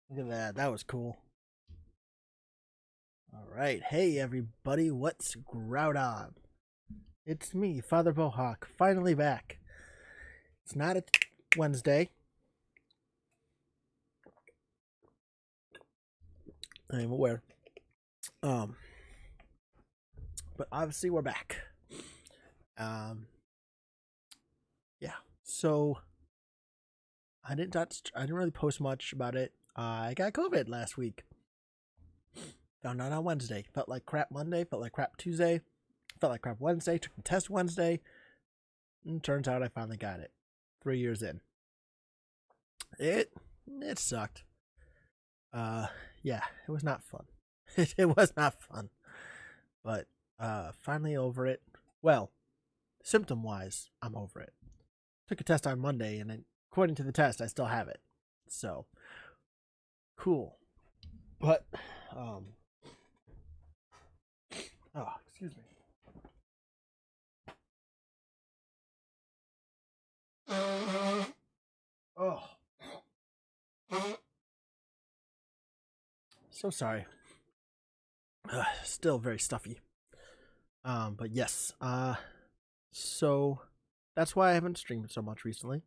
Look at that. That was cool. All right. Hey, everybody. What's grout on? It's me, Father Bohawk, finally back. It's not a Wednesday. I am aware. Um, but obviously we're back. Um, yeah. So I didn't really post much about it. I got COVID last week. Found out on Wednesday. Felt like crap Monday. Felt like crap Tuesday. Felt like crap Wednesday. Took the test Wednesday. And turns out I finally got it. 3 years in. It sucked. Yeah, it was not fun. It was not fun. But finally over it. Well, symptom wise, I'm over it. Took a test on Monday, and according to the test, I still have it. So cool. But oh, excuse me. Oh, so sorry. Still very stuffy. But yes. So that's why I haven't streamed so much recently.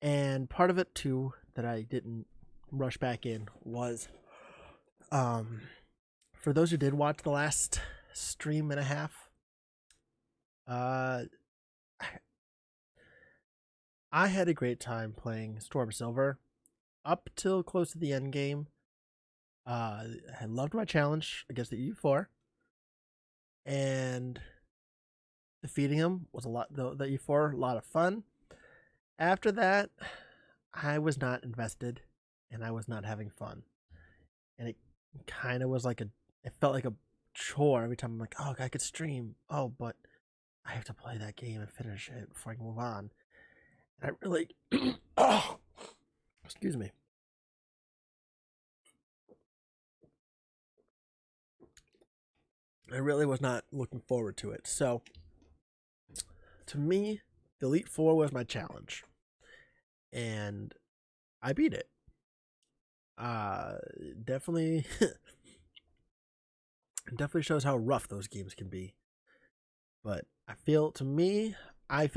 And part of it too that I didn't rush back in was for those who did watch the last stream and a half, uh I had a great time playing Storm Silver up till close to the end game. I loved my challenge against the E4, and defeating him was the E4 a lot of fun. After that, I was not invested, and I was not having fun, and it kind of was like it felt like a chore every time. I'm like, oh, I could stream, oh, but I have to play that game and finish it before I can move on. And I really, oh, excuse me. I really was not looking forward to it. So, to me, the Elite Four was my challenge, and I beat it. Definitely, definitely shows how rough those games can be. But I feel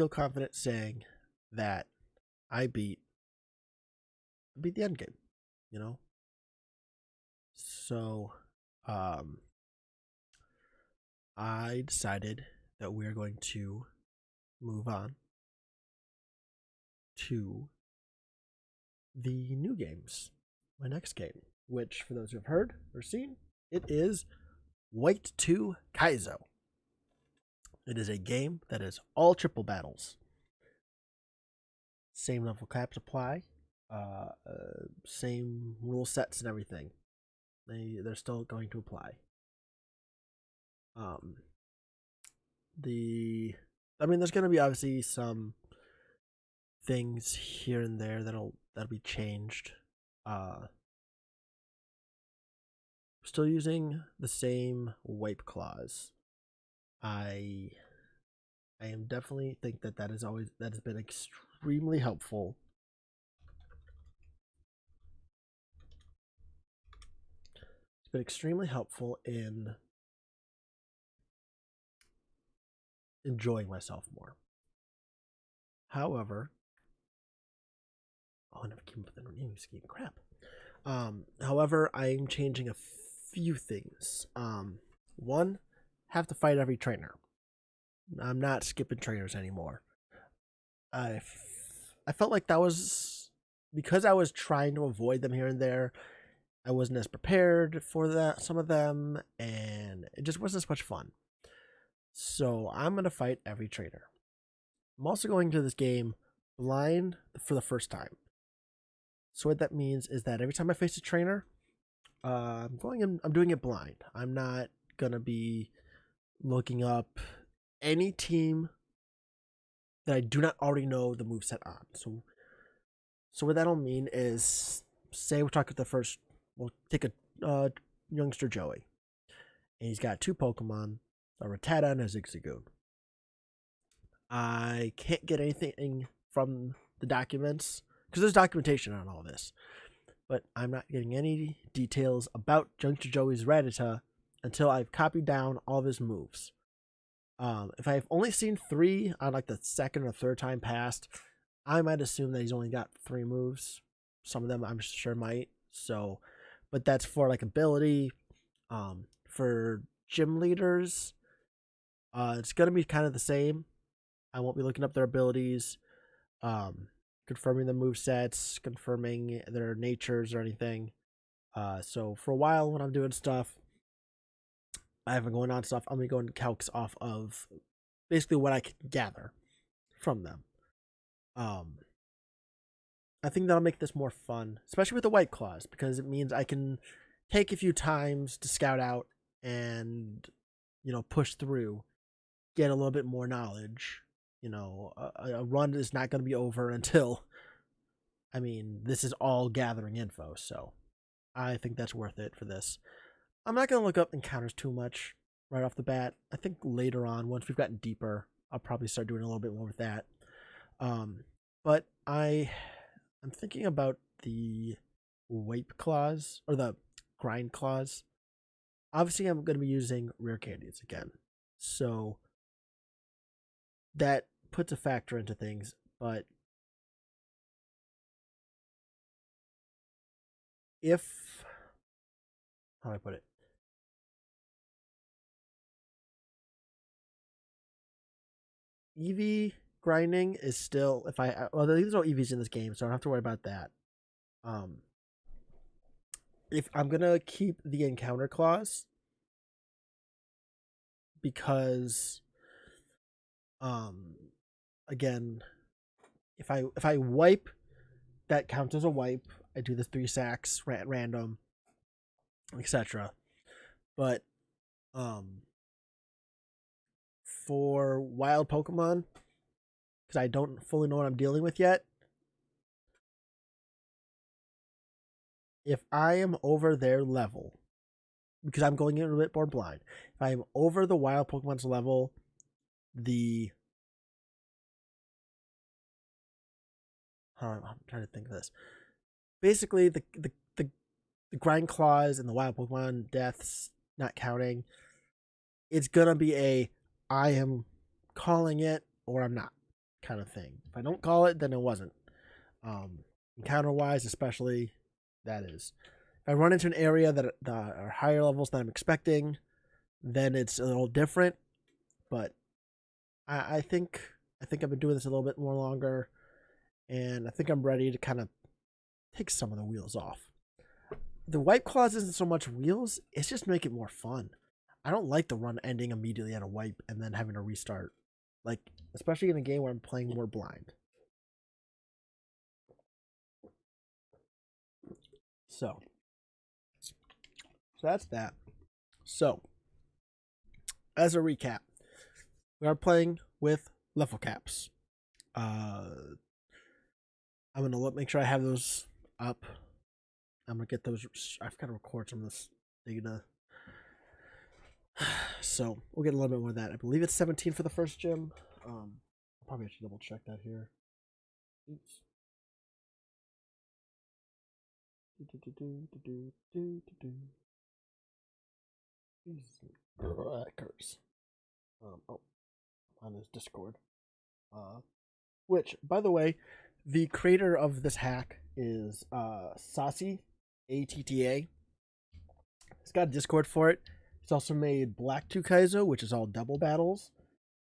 confident saying that I beat the end game. You know, so I decided that we're going to move on to the new games. My next game, which for those who have heard or seen, it is White 2 Kaizo. It is a game that is all triple battles. Same level caps apply. Same rule sets and everything. They're still going to apply. There's going to be obviously some things here and there that'll be changed. Still using the same wipe clause. I am definitely think that has been extremely helpful. It's been extremely helpful in enjoying myself more. However, I never came up with a naming scheme. Crap. However, I'm changing a few things. One, have to fight every trainer. I'm not skipping trainers anymore. I felt like that was because I was trying to avoid them here and there. I wasn't as prepared for some of them, and it just wasn't as much fun. So I'm gonna fight every trainer. I'm also going to this game blind for the first time. So what that means is that every time I face a trainer, I'm doing it blind. I'm not gonna be looking up any team that I do not already know the moveset on. So what that'll mean is, say we're talking we'll take a youngster Joey, and he's got two Pokemon, a Rattata and a Zigzagoon. I can't get anything from the documents because there's documentation on all this. but I'm not getting any details about Juncture Joey's Rattata until I've copied down all of his moves. If I've only seen 3 on like the second or third time past, I might assume that he's only got 3 moves. Some of them I'm sure might. So, but that's for like ability. For gym leaders, it's gonna be kind of the same. I won't be looking up their abilities, confirming the move sets, confirming their natures or anything. So for a while when I'm doing stuff, I haven't going on stuff. I'm gonna go in calcs off of basically what I can gather from them. I think that'll make this more fun, especially with the white claws, because it means I can take a few times to scout out and push through, get a little bit more knowledge. A run is not going to be over until, this is all gathering info, so I think that's worth it for this. I'm not going to look up encounters too much right off the bat. I think later on, once we've gotten deeper, I'll probably start doing a little bit more with that. But I'm thinking about the wipe claws, or the grind claws. Obviously, I'm going to be using rare candies again, so that puts a factor into things, but how do I put it? EV grinding is still, there's no EVs in this game, so I don't have to worry about that. If I'm gonna keep the encounter clause, because again, if I wipe, that counts as a wipe. I do the 3 sacks random, etc. But for wild Pokemon, because I don't fully know what I'm dealing with yet, if I am over their level, because I'm going in a bit more blind, if I am over the wild Pokemon's level, I'm trying to think of this. Basically, the grind claws and the wild Pokemon deaths not counting, it's gonna be I am calling it or I'm not kind of thing. If I don't call it, then it wasn't. Encounter wise, especially, that is. If I run into an area that are higher levels than I'm expecting, then it's a little different. But I think I've been doing this a little bit more longer, and I think I'm ready to kind of take some of the wheels off. The wipe clause isn't so much wheels; it's just make it more fun. I don't like the run ending immediately at a wipe and then having to restart, like especially in a game where I'm playing more blind. So that's that. So, as a recap, we are playing with level caps. I'm gonna make sure I have those up. I'm gonna get those. I've got to record some of this data. So we'll get a little bit more of that. I believe it's 17 for the first gym. Probably have to double check that here. Oops. Curse. On his Discord. Which, by the way, the creator of this hack is Saucy, ATTA. He's got a Discord for it. He's also made Black 2 Kaizo, which is all double battles.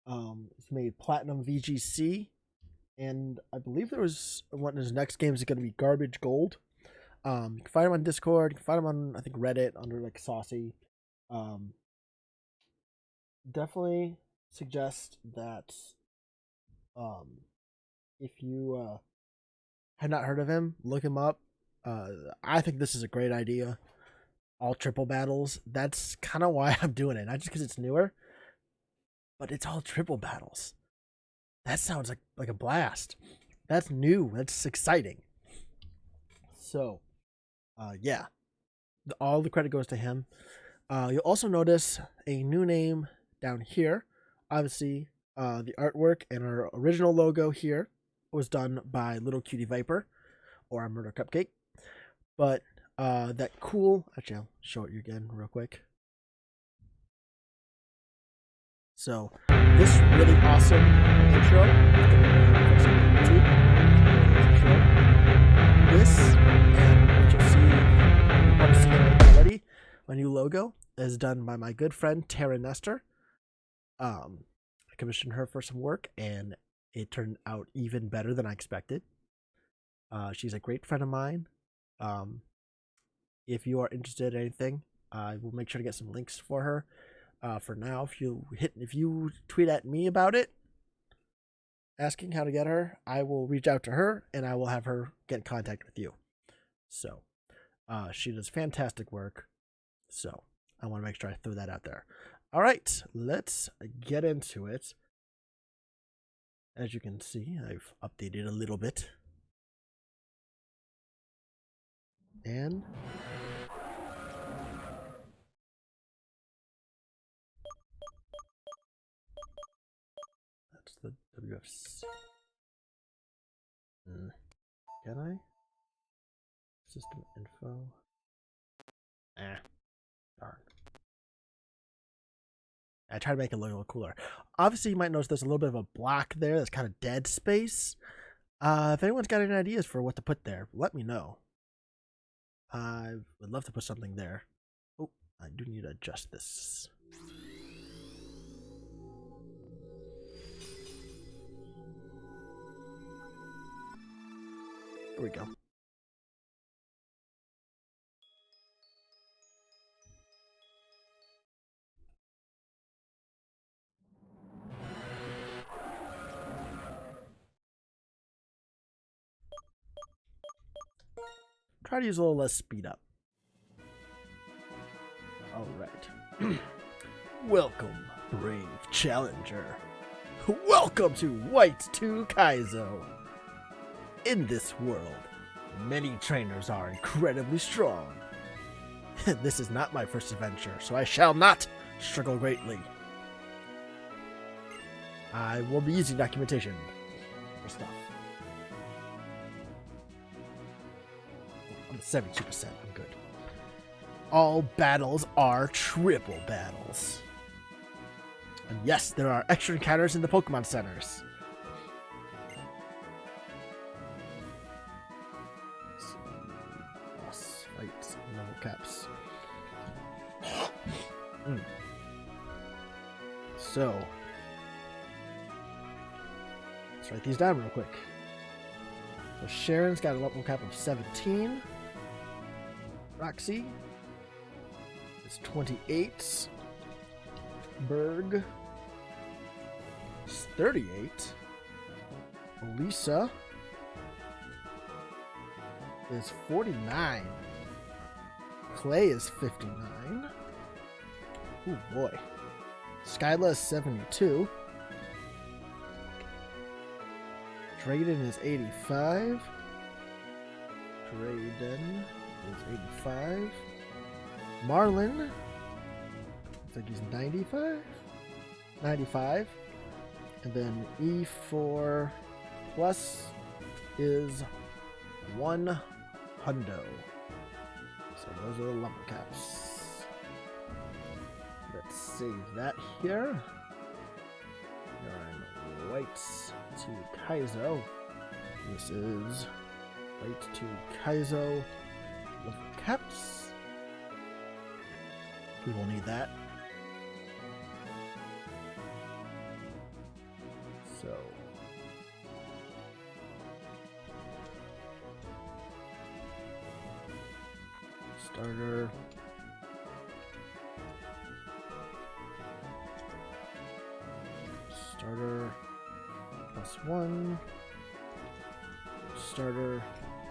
He's made Platinum VGC, and I believe there was one of his next games is going to be Garbage Gold. You can find him on Discord. You can find him on, I think, Reddit under like Saucy. Definitely suggest that if you had not heard of him, look him up. I think this is a great idea. All triple battles. That's kind of why I'm doing it. Not just because it's newer, but it's all triple battles. That sounds like a blast. That's new. That's exciting. So, yeah. All the credit goes to him. You'll also notice a new name down here. Obviously, the artwork and our original logo here was done by Little Cutie Viper, or a Murder Cupcake. But that cool. Actually, I'll show it you again real quick. So this really awesome intro. This and what you'll see already, my new logo is done by my good friend Tara Nestor. I commissioned her for some work, and it turned out even better than I expected. She's a great friend of mine. If you are interested in anything, I will make sure to get some links for her. For now, if you tweet at me about it, asking how to get her, I will reach out to her and I will have her get in contact with you. So, she does fantastic work. So, I want to make sure I throw that out there. All right, let's get into it. As you can see, I've updated a little bit. And that's the WFC. Can I? System info. Darn. I try to make it look a little cooler. Obviously, you might notice there's a little bit of a block there that's kind of dead space. If anyone's got any ideas for what to put there, let me know. I would love to put something there. Oh, I do need to adjust this. There we go. Try to use a little less speed up. All right. Welcome, brave challenger. Welcome to White 2 Kaizo. In this world, many trainers are incredibly strong. This is not my first adventure, so I shall not struggle greatly. I will be using documentation for stuff. I'm at 72%. I'm good. All battles are triple battles. And yes, there are extra encounters in the Pokemon centers. Boss fights, level caps. So, let's write these down real quick. So Sharon's got a level cap of 17. Roxy is 28. Berg is 38. Lisa is 49. Clay is 59. Oh boy. Skyla is 72. Drayden is 85. Drayden is 85. Marlin, looks like he's 95. 95. And then E4 plus is 1 hundo. So those are the level caps. Let's save that here. You're in White to Kaizo. This is White to Kaizo level caps. We will need that. So starter. Starter plus 1. Starter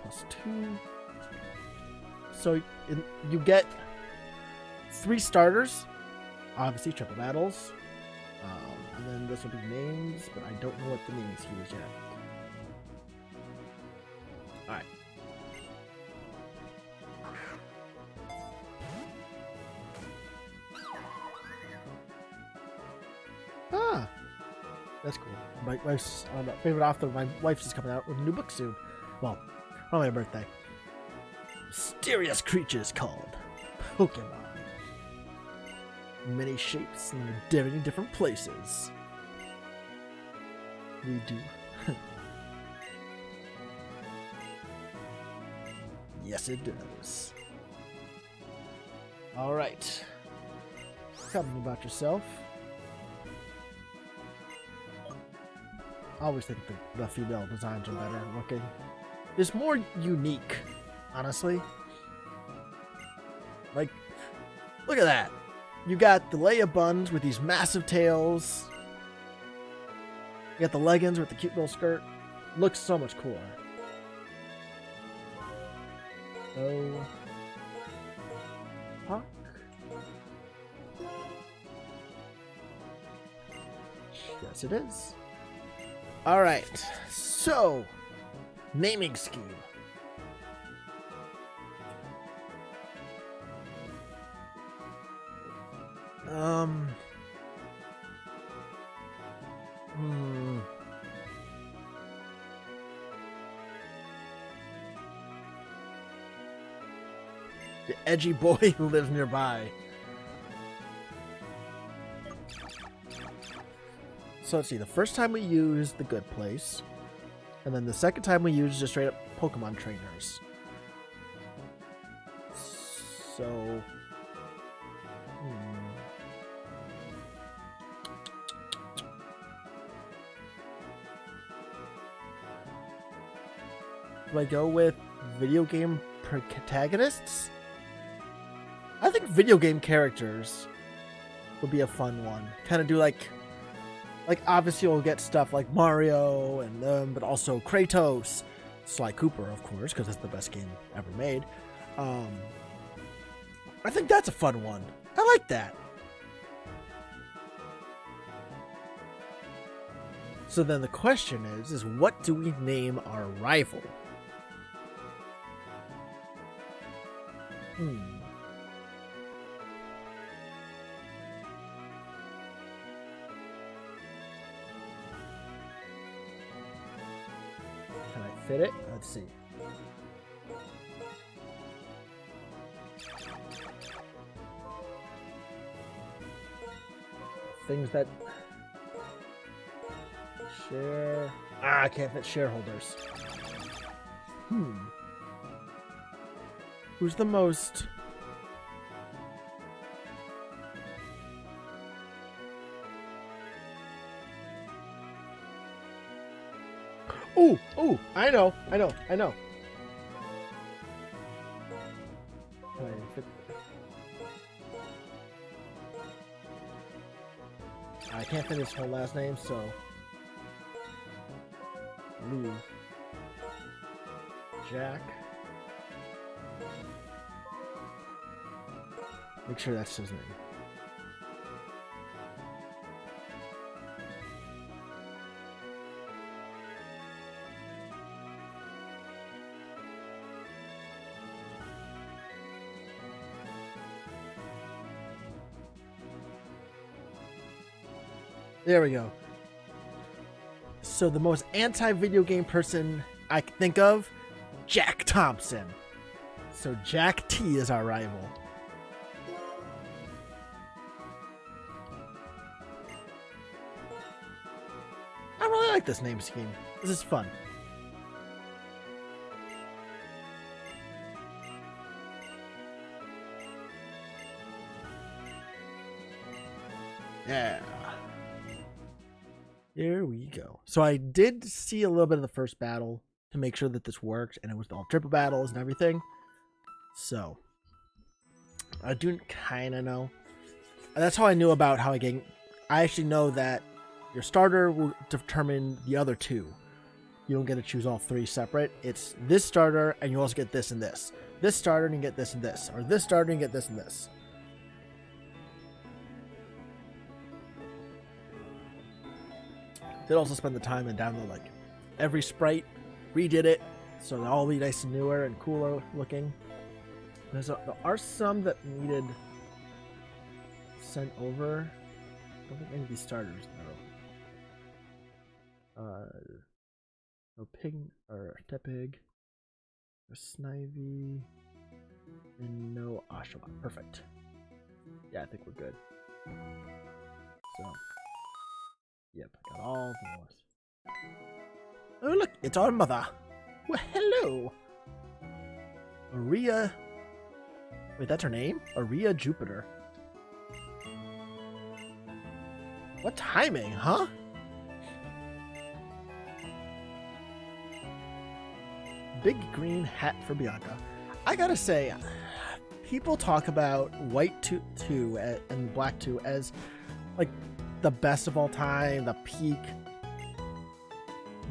plus 2. So you get 3 starters, obviously triple battles, and then this will be names, but I don't know what the names he is yet. Alright. Ah, that's cool. My wife's favorite author. My wife's is coming out with a new book soon. Well, on my birthday. mysterious creatures called Pokemon. Many shapes and in different places. We do. Yes, it does. All right. Tell me about yourself. I always think the female designs are better looking. It's more unique, honestly. Like, look at that. You got the Leia buns with these massive tails. You got the leggings with the cute little skirt. Looks so much cooler. Oh. Hawk. Yes, it is. Alright. So, naming scheme. The edgy boy who lives nearby. So let's see, the first time we used the good place, and then the second time we used just straight up Pokemon trainers. So... Do I go with video game protagonists? I think video game characters would be a fun one. Kind of do like obviously you'll get stuff like Mario and them, but also Kratos, Sly Cooper, of course, because that's the best game ever made. I think that's a fun one. I like that. So then the question is what do we name our rival? Can I fit it? Let's see. Things that share. I can't fit shareholders. Who's the most? Ooh, I know. I can't finish her last name, so Lou. Jack. Make sure that's his name. There we go. So the most anti-video game person I can think of, Jack Thompson. So Jack T is our rival. I really like this name scheme. This is fun. Yeah. Here we go. So I did see a little bit of the first battle to make sure that this worked, and it was all triple battles and everything. So I do kind of know. And that's how I knew about how I get. I actually know that your starter will determine the other two. You don't get to choose all three separate. It's this starter, and you also get this and this. This starter, and you get this and this. Or this starter, and you get this and this. Did also spend the time and download like every sprite, redid it, so they'll all be nice and newer and cooler looking. There are some that needed sent over. I don't think any of these starters though. No pig or Tepig or Snivy. Oshawott. Perfect. Yeah, I think we're good. So, yep, got all the North. Oh, look, it's our mother. Well, hello. Aria. Wait, that's her name? Aria Jupiter. What timing, huh? Big green hat for Bianca. I gotta say, people talk about White 2 and Black 2 as like the best of all time, the peak.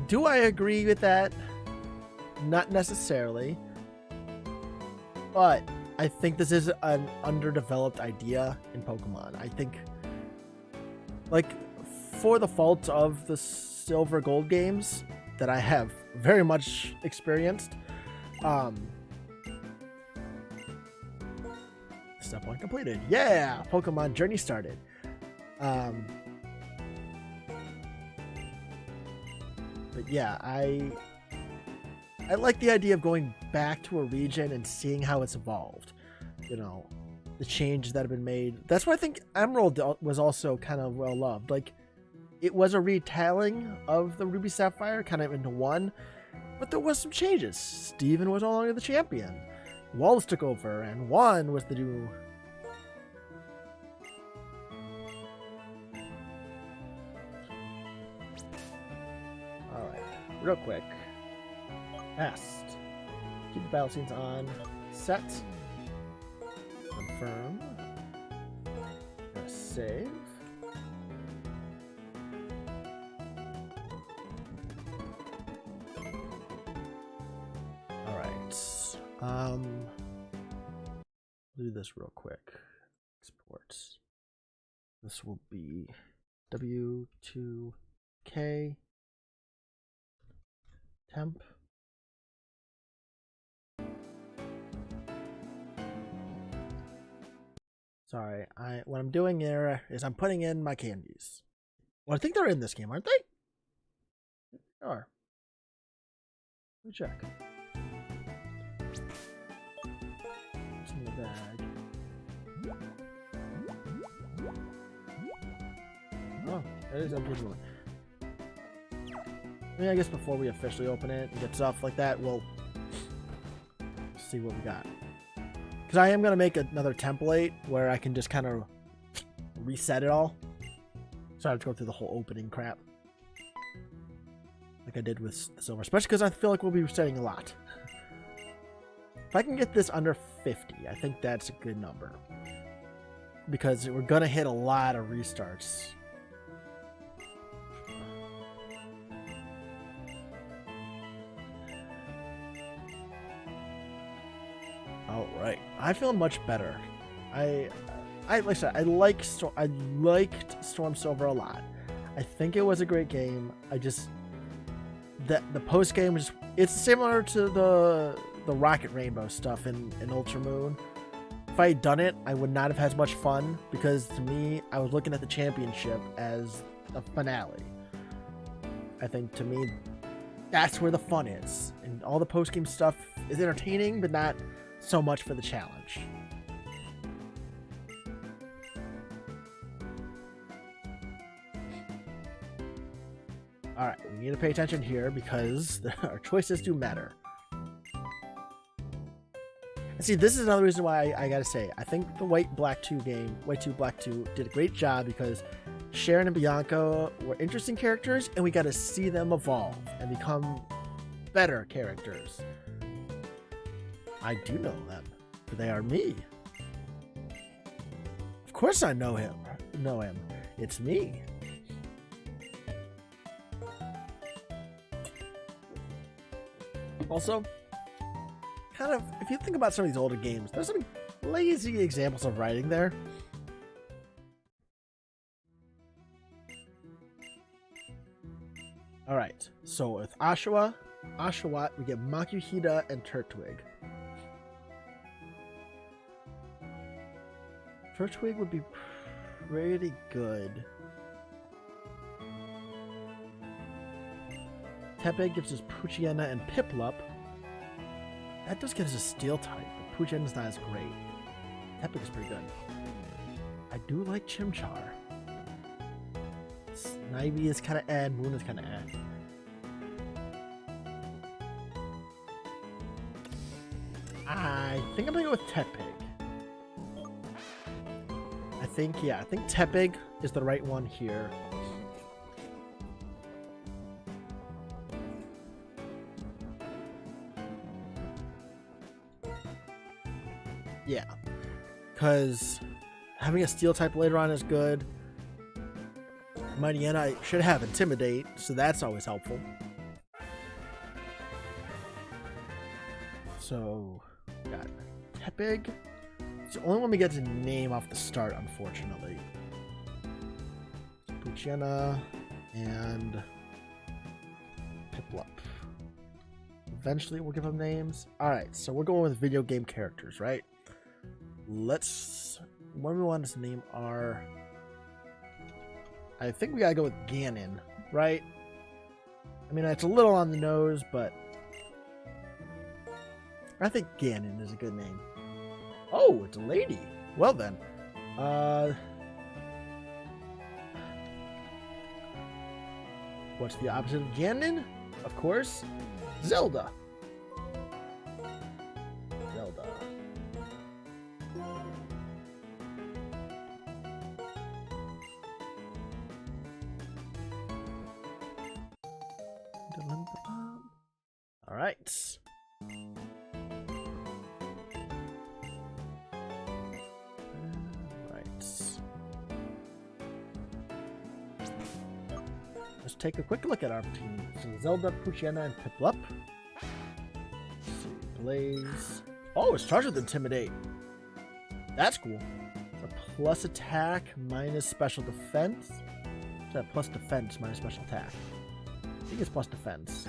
Do I agree with that? Not necessarily. But I think this is an underdeveloped idea in Pokemon. I think, like, for the faults of the Silver Gold games that I have very much experienced, step 1 completed. Yeah, Pokemon journey started. But yeah, I like the idea of going back to a region and seeing how it's evolved. You know, the changes that have been made. That's why I think Emerald was also kind of well loved. Like, it was a retelling of the Ruby Sapphire, kind of into one, but there was some changes. Steven was no longer the champion. Wallace took over, and Juan was the new. Alright, real quick. Fast. Keep the battle scenes on. Set. Confirm. Gonna save. Do this real quick. Exports. This will be W2K temp. Sorry, what I'm doing here is I'm putting in my candies. Well, I think they're in this game, aren't they? They are. Let me check. In the bag. Oh, that is unbelievable. I mean, I guess before we officially open it and get stuff like that, we'll see what we got. Because I am going to make another template where I can just kind of reset it all. So I have to go through the whole opening crap. Like I did with silver. Especially because I feel like we'll be resetting a lot. If I can get this under 50, I think that's a good number. Because we're going to hit a lot of restarts. Alright. I feel much better. Like I said, I liked Storm Silver a lot. I think it was a great game. I just... The post-game was... It's similar to the Rocket Rainbow stuff in Ultra Moon. If I had done it, I would not have had as much fun because to me, I was looking at the championship as a finale. I think to me, that's where the fun is. And all the post-game stuff is entertaining, but not so much for the challenge. Alright, we need to pay attention here because our choices do matter. See, this is another reason why I gotta say, I think the White 2 Black 2 did a great job because Sharon and Bianca were interesting characters and we got to see them evolve and become better characters. I do know them, for they are me. Of course I know him. It's me. Also, kind of, if you think about some of these older games, there's some lazy examples of writing there. Alright, so with Oshawott, we get Makuhita and Turtwig. Turtwig would be pretty good. Tepe gives us Poochyena and Piplup. That does get us a steel type, but Poochyena's not as great. Tepig is pretty good. I do like Chimchar. Snivy is kind of eh, Moon is kind of eh. I think I'm gonna go with Tepig. I think Tepig is the right one here. Yeah, because having a steel type later on is good. Mightyena should have Intimidate, so that's always helpful. So, got Tepig. It's the only one we get to name off the start, unfortunately. Poochyena and Piplup. Eventually, we'll give them names. Alright, so we're going with video game characters, right? What do we want to name our... I think we gotta go with Ganon, right? I mean, it's a little on the nose, but I think Ganon is a good name. Oh, it's a lady. Well then. What's the opposite of Ganon? Of course, Zelda. Zelda. All right. Let's take a quick look at our team. So Zelda, Poochyena, and Piplup. Let's see, Blaze. Oh, it's charged with Intimidate. That's cool. It's a plus attack minus special defense. Is that plus defense minus special attack? I think it's plus defense.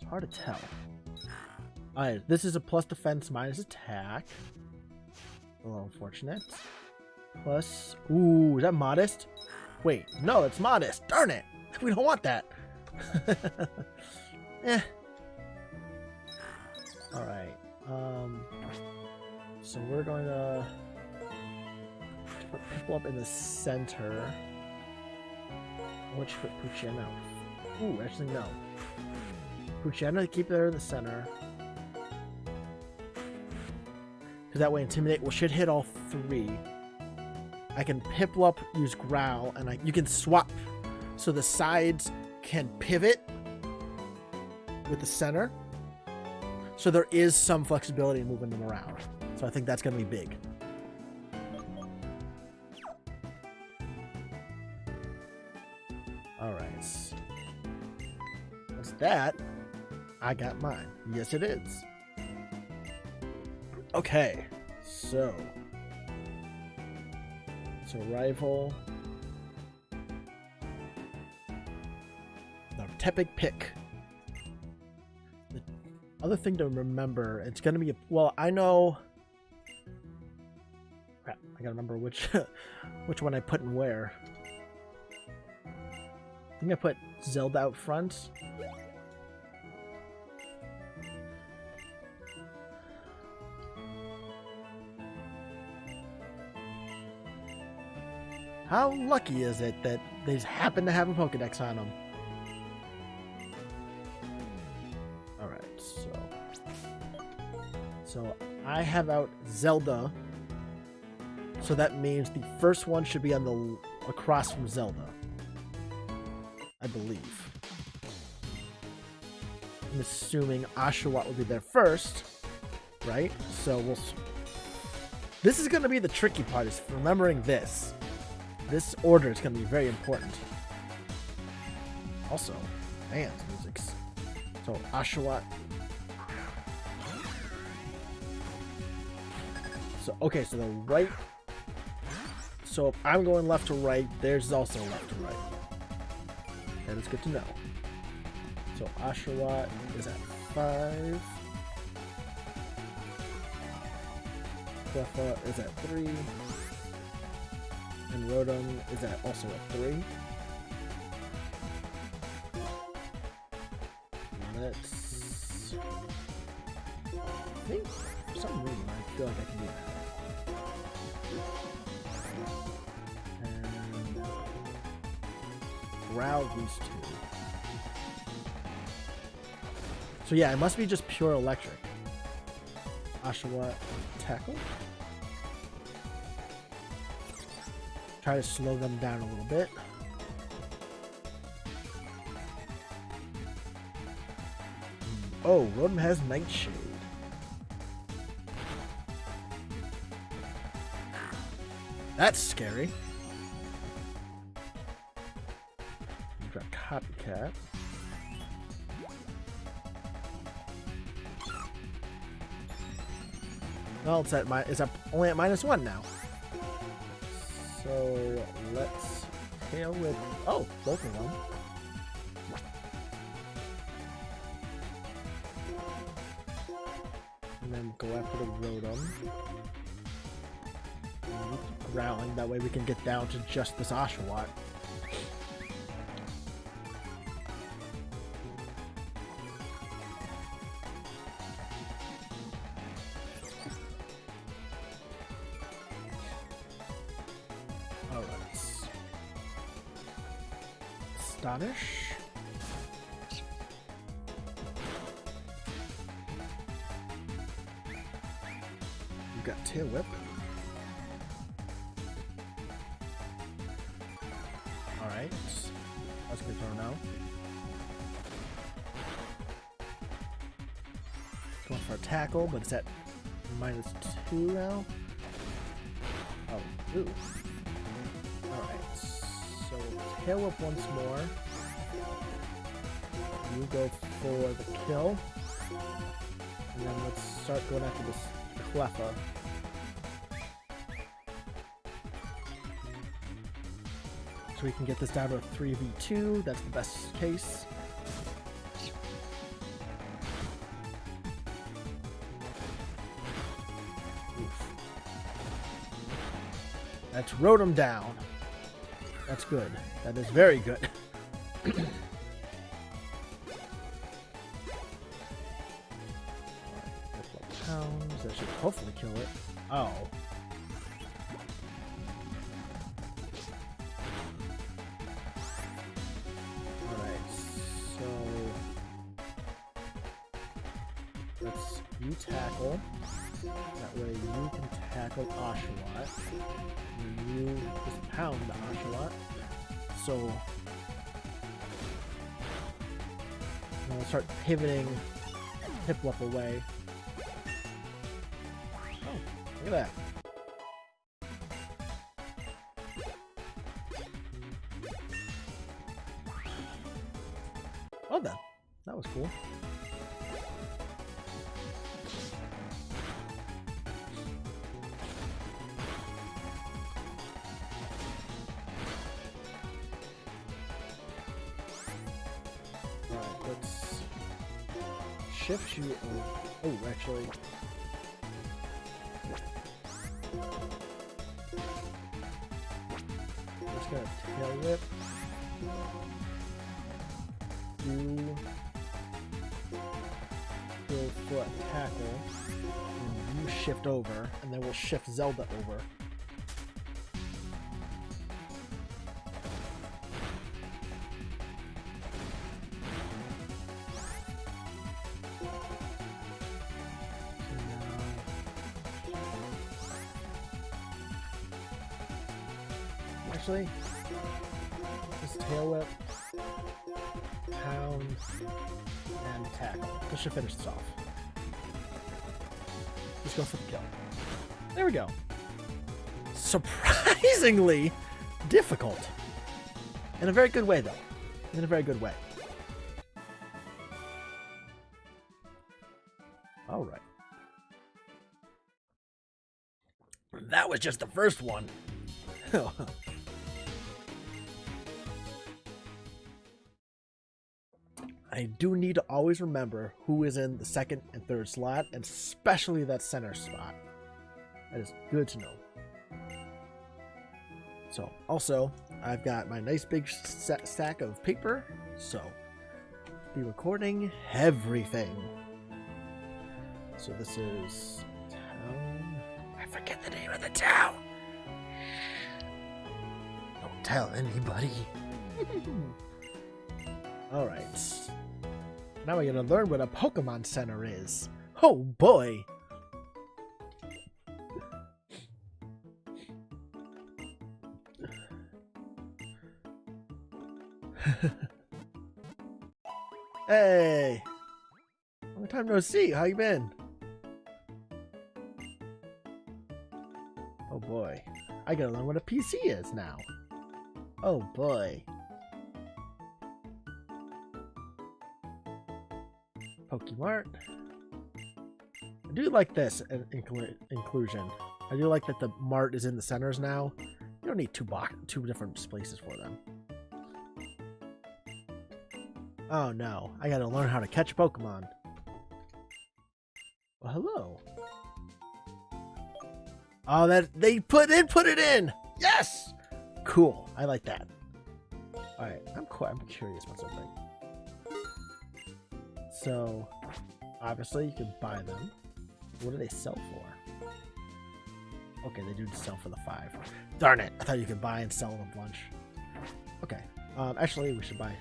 It's hard to tell. Alright, this is a plus defense minus attack. A little unfortunate. Plus, ooh, is that modest? Wait, no, it's modest. Darn it. We don't want that. Eh. Alright. So we're going to put people up in the center. What should put Poochyena? Ooh, actually no. Poochyena, keep there in the center. Because that way Intimidate should hit all three. I can Piplup, use Growl, and you can swap so the sides can pivot with the center. So there is some flexibility in moving them around. So I think that's going to be big. Alright. What's that? I got mine. Yes, it is. Okay. So rival. The Tepig pick. The other thing to remember, it's going to be well, I know. Crap, I gotta remember which one I put in where. I think I put Zelda out front. How lucky is it that they just happen to have a Pokedex on them? Alright, so I have out Zelda. So that means the first one should be on the across from Zelda. I believe. I'm assuming Oshawott will be there first, right? So this is going to be the tricky part, is remembering this. This order is going to be very important. Also, man, music's... So, Oshawott. So, okay, so the right... So, if I'm going left to right, theirs is also left to right. That is good to know. So, Oshawott is at 5. Cleffa is at 3. And Rotom is also at 3. let's... I think for some reason I feel like I can do that. And growl these two. So yeah, it must be just pure electric. Oshawott tackle. Try to slow them down a little bit. Oh, Rotom has Nightshade. That's scary. We've got Copycat. Well, it's only at -1 now. So let's tail with both of them. And then go after the Rotom. Growling, that way we can get down to just this Oshawott. Alright. Astonish. We've got Tail Whip. Alright. That's good for now. Going for a tackle, but it's at -2 now. Oh, ooh. Alright, so Tail Whip once more. You go for the kill. And then let's start going after this Cleffa. So we can get this down to a 3v2. That's the best case. Oof. That's Rotom down. That's good. That is very good. Pounds. That should hopefully kill it. Oh. Alright, so you tackle. That way you can tackle Oshawott. And you just pound the Oshawott. So I'm gonna start pivoting Piplup away. Oh, look at that. Well done. That was cool. Alright, let's shift you over. Oh, actually. Just gonna tail whip. You go for a tackle, and you shift over, and then we'll shift Zelda over. Actually, just tail whip, pound, and tackle. This should finish this off. Just go for the kill. There we go. Surprisingly difficult. In a very good way, though. In a very good way. All right. That was just the first one. I do need to always remember who is in the second and third slot, and especially that center spot. That is good to know. So, also, I've got my nice big stack of paper, so be recording everything. So this is town. I forget the name of the town. Don't tell anybody. Alright. Now we're gonna learn what a Pokemon Center is. Oh boy! Hey! Long time no see, how you been? Oh boy. I gotta learn what a PC is now. Oh boy. Pokemart. I do like this inclusion. I do like that the mart is in the centers now. You don't need two different places for them. Oh no, I gotta learn how to catch Pokemon. Well, hello. Oh, that they put it in. Yes, cool. I like that. All right, I'm curious about something. So, obviously, you can buy them. What do they sell for? Okay, they do sell for the 5. Darn it! I thought you could buy and sell them a bunch. Okay. Actually, we should buy.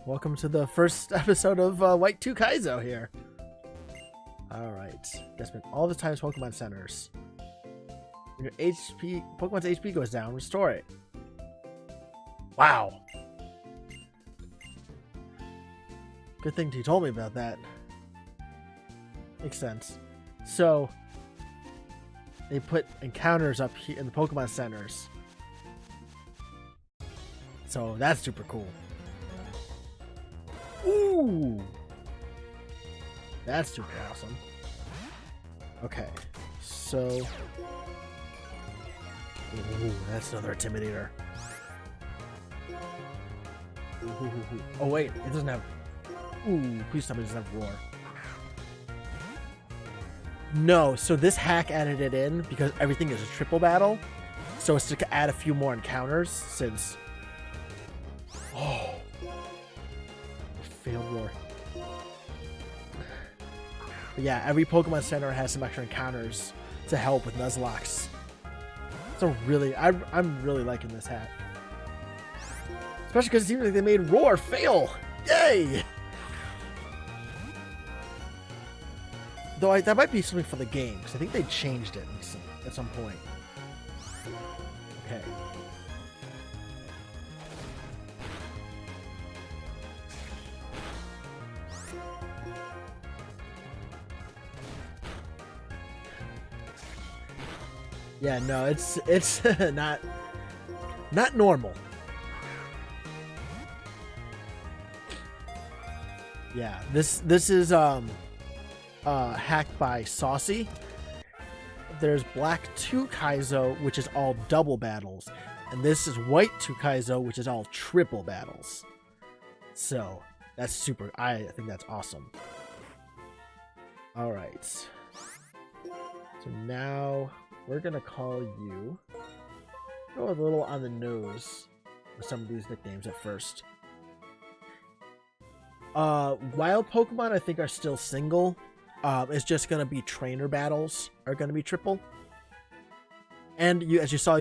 Welcome to the first episode of White 2 Kaizo here. Alright. Gotta spend all the time as Pokemon Centers. When your Pokemon's HP goes down, restore it. Wow. Good thing you told me about that. Makes sense. So, they put encounters up here in the Pokemon Centers. So, that's super cool. Ooh! That's super awesome. Okay, so... Ooh, that's another Intimidator. Ooh. Oh wait, it doesn't have... Ooh, please tell me it doesn't have Roar. No, so this hack added it in because everything is a triple battle. So it's to add a few more encounters since... Oh! Failed Roar. But yeah, every Pokemon Center has some extra encounters to help with Nuzlocke. So really, I'm really liking this hat. Especially because it seems like they made Roar fail. Yay! Though that might be something for the game, because I think they changed it at some point. Okay. Yeah, no, it's not normal. Yeah, this is hacked by Saucy. There's Black 2 Kaizo, which is all double battles, and this is White 2 Kaizo, which is all triple battles. So that's super. I think that's awesome. All right. So now we're gonna call you. Go a little on the nose with some of these nicknames at first. Wild Pokemon, I think, are still single. It's just gonna be trainer battles are gonna be triple. And as you saw,